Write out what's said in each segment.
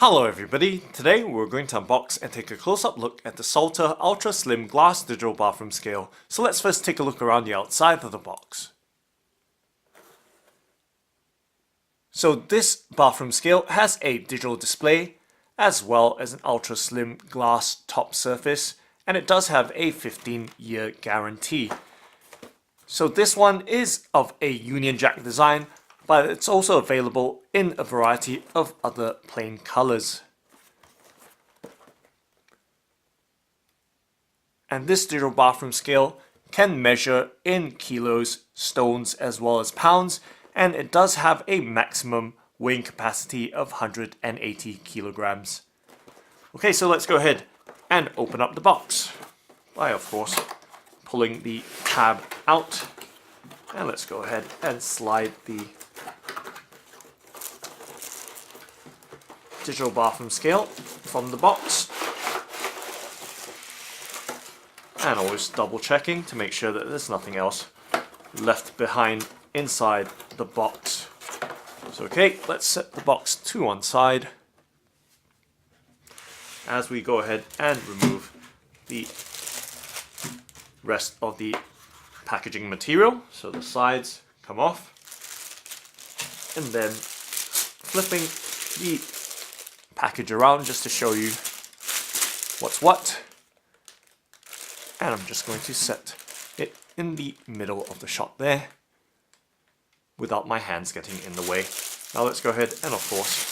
Hello everybody, today we're going to unbox and take a close-up look at the Salter Ultra Slim Glass Digital Bathroom Scale. So let's first take a look around the outside of the box. So this bathroom scale has a digital display as well as an ultra slim glass top surface, and it does have a 15-year guarantee. So this one is of a Union Jack design, but it's also available in a variety of other plain colors. And this digital bathroom scale can measure in kilos, stones, as well as pounds, and it does have a maximum weighing capacity of 180 kilograms. Okay, so let's go ahead and open up the box by, of course, pulling the tab out. And let's go ahead and slide the digital bathroom scale from the box, and always double checking to make sure that there's nothing else left behind inside the box. So okay, let's set the box to one side as we go ahead and remove the rest of the packaging material. So the sides come off, and then flipping the package around just to show you what's what, and I'm just going to set it in the middle of the shot there without my hands getting in the way. Now let's go ahead and, of course,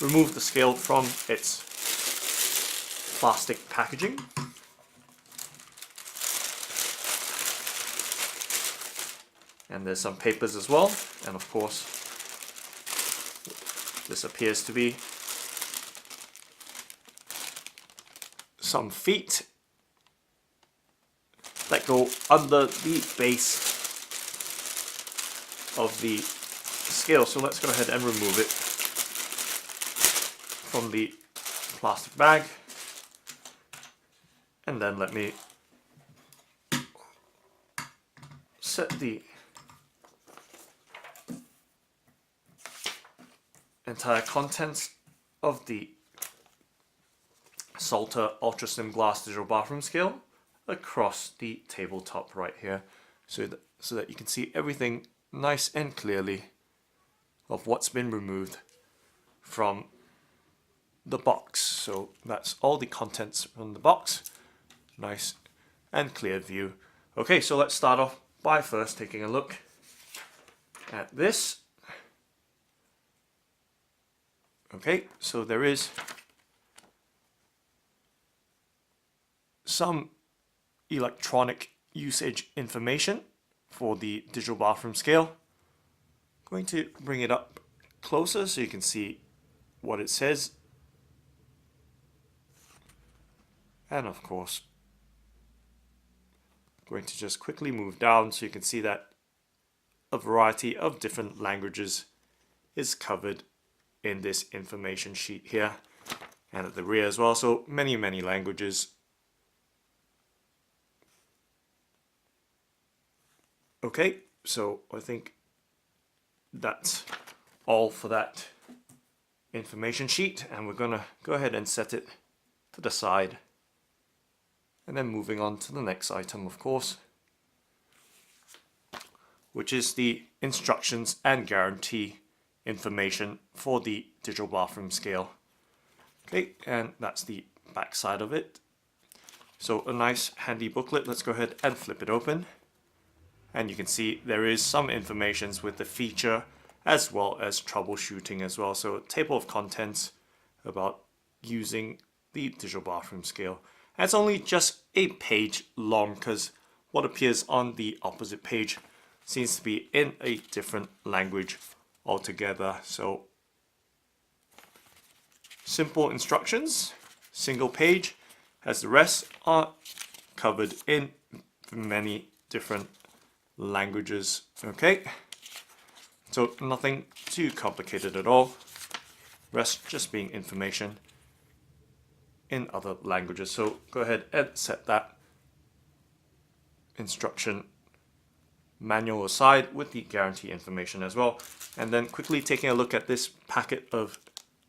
remove the scale from its plastic packaging. And there's some papers as well, and of course this appears to be some feet that go under the base of the scale. So let's go ahead and remove it from the plastic bag, and then let me set the entire contents of the Salter Ultra Slim Glass Digital Bathroom Scale across the tabletop right here, so that you can see everything nice and clearly of what's been removed from the box. So that's all the contents from the box, nice and clear view. Okay, so let's start off by first taking a look at this. Okay, so there is some electronic usage information for the digital bathroom scale. I'm going to bring it up closer so you can see what it says. And of course, I'm going to just quickly move down so you can see that a variety of different languages is covered in this information sheet here, and at the rear as well, so many languages. Okay, so I think that's all for that information sheet, and we're gonna go ahead and set it to the side, and then moving on to the next item, of course, which is the instructions and guarantee information for the digital bathroom scale. Okay, and that's the back side of it. So a nice handy booklet. Let's go ahead and flip it open, and you can see there is some information with the feature as well as troubleshooting as well. So a table of contents about using the digital bathroom scale. And it's only just a page long because what appears on the opposite page seems to be in a different language altogether. So simple instructions, single page, as the rest are covered in many different languages. Okay, so nothing too complicated at all, rest just being information in other languages. So go ahead and set that instruction manual aside with the guarantee information as well, and then quickly taking a look at this packet of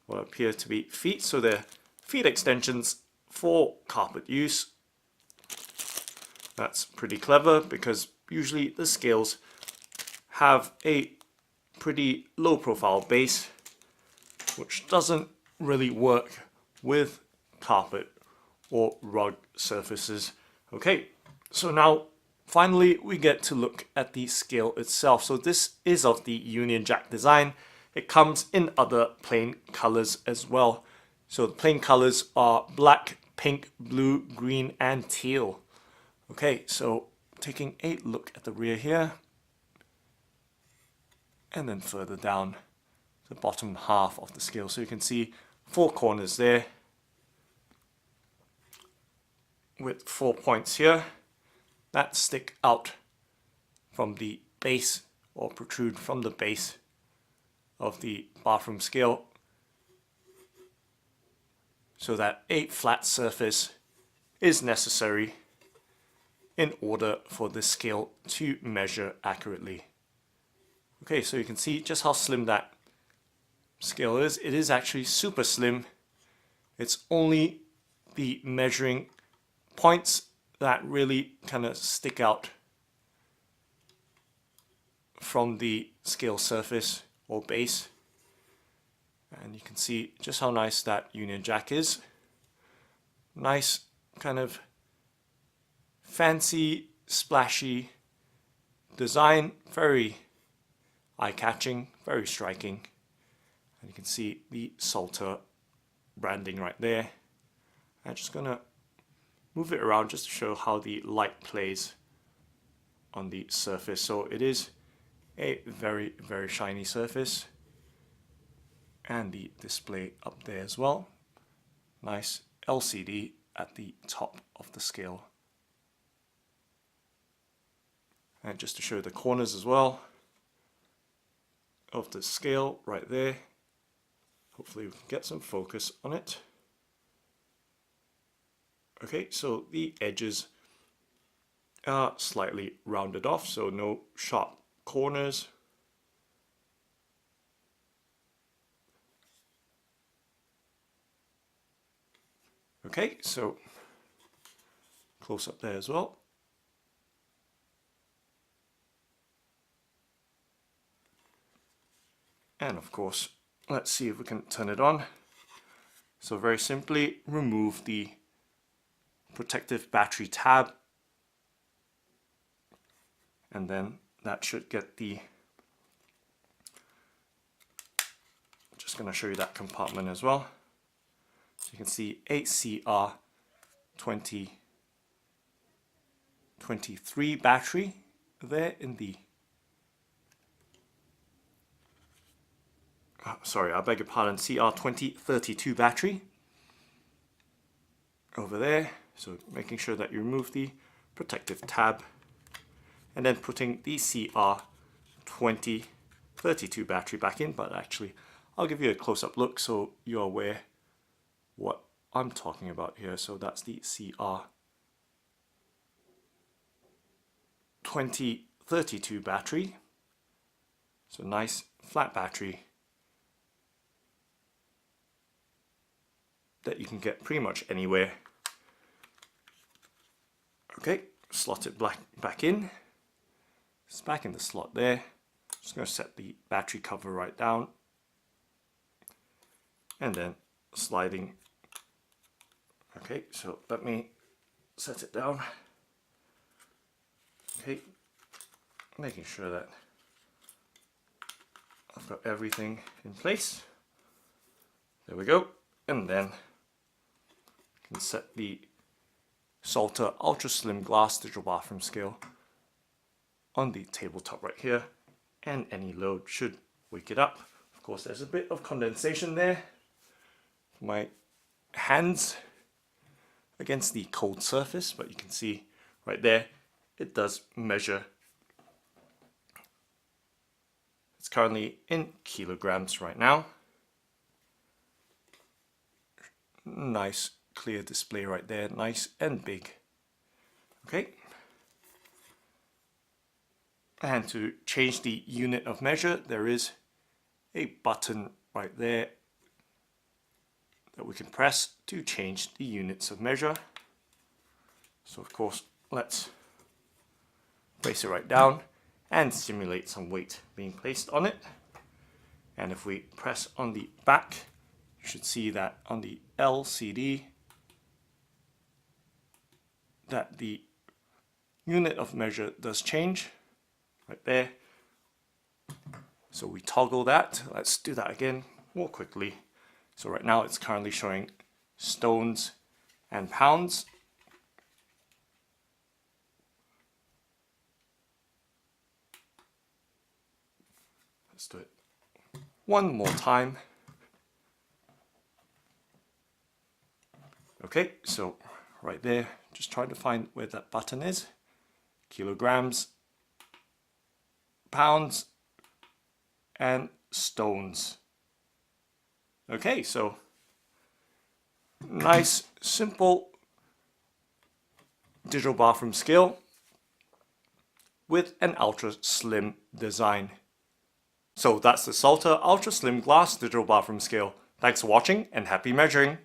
what appear to be feet. So they're feet extensions for carpet use. That's pretty clever because usually the scales have a pretty low profile base, which doesn't really work with carpet or rug surfaces. Okay, so now finally we get to look at the scale itself. So this is of the Union Jack design. It comes in other plain colors as well. So the plain colors are black, pink, blue, green, and teal. Okay, so taking a look at the rear here, and then further down the bottom half of the scale. So you can see 4 corners there with 4 points here that stick out from the base or protrude from the base of the bathroom scale, so that a flat surface is necessary in order for this scale to measure accurately. Okay, so you can see just how slim that scale is. It is actually super slim. It's only the measuring points that really kind of stick out from the scale surface or base. And you can see just how nice that Union Jack is. Nice kind of fancy, splashy design, very eye-catching, very striking. And you can see the Salter branding right there. I'm just gonna move it around just to show how the light plays on the surface. So it is a very, very shiny surface. And the display up there as well. Nice LCD at the top of the scale. And just to show the corners as well of the scale right there. Hopefully we can get some focus on it. Okay, so the edges are slightly rounded off, so no sharp corners. Okay, so close up there as well. And of course, let's see if we can turn it on. So very simply, remove the protective battery tab. And then that should get the, just going to show you that compartment as well. So you can see ACR 2023 battery there in the, sorry, I beg your pardon, CR2032 battery over there. So making sure that you remove the protective tab and then putting the CR2032 battery back in. But actually, I'll give you a close-up look so you're aware what I'm talking about here. So that's the CR2032 battery. So nice flat battery that you can get pretty much anywhere. Okay, slot it back in. It's back in the slot there. Just going to set the battery cover right down. And then sliding. Okay, so let me set it down. Okay, making sure that I've got everything in place. There we go. And then I can set the Salter Ultra Slim Glass Digital Bathroom Scale on the tabletop right here, and any load should wake it up. Of course, there's a bit of condensation there. My hands against the cold surface, but you can see right there, it does measure. It's currently in kilograms right now. Nice clear display right there, nice and big. Okay. And to change the unit of measure, there is a button right there that we can press to change the units of measure. So of course, let's place it right down and simulate some weight being placed on it. And if we press on the back, you should see that on the LCD that the unit of measure does change right there. So we toggle that. Let's do that again more quickly. So right now it's currently showing stones and pounds. Let's do it one more time. Okay, so right there, just trying to find where that button is. Kilograms, pounds, and stones. Okay, so nice, simple digital bathroom scale with an ultra slim design. So that's the Salter Ultra Slim Glass Digital Bathroom Scale. Thanks for watching and happy measuring!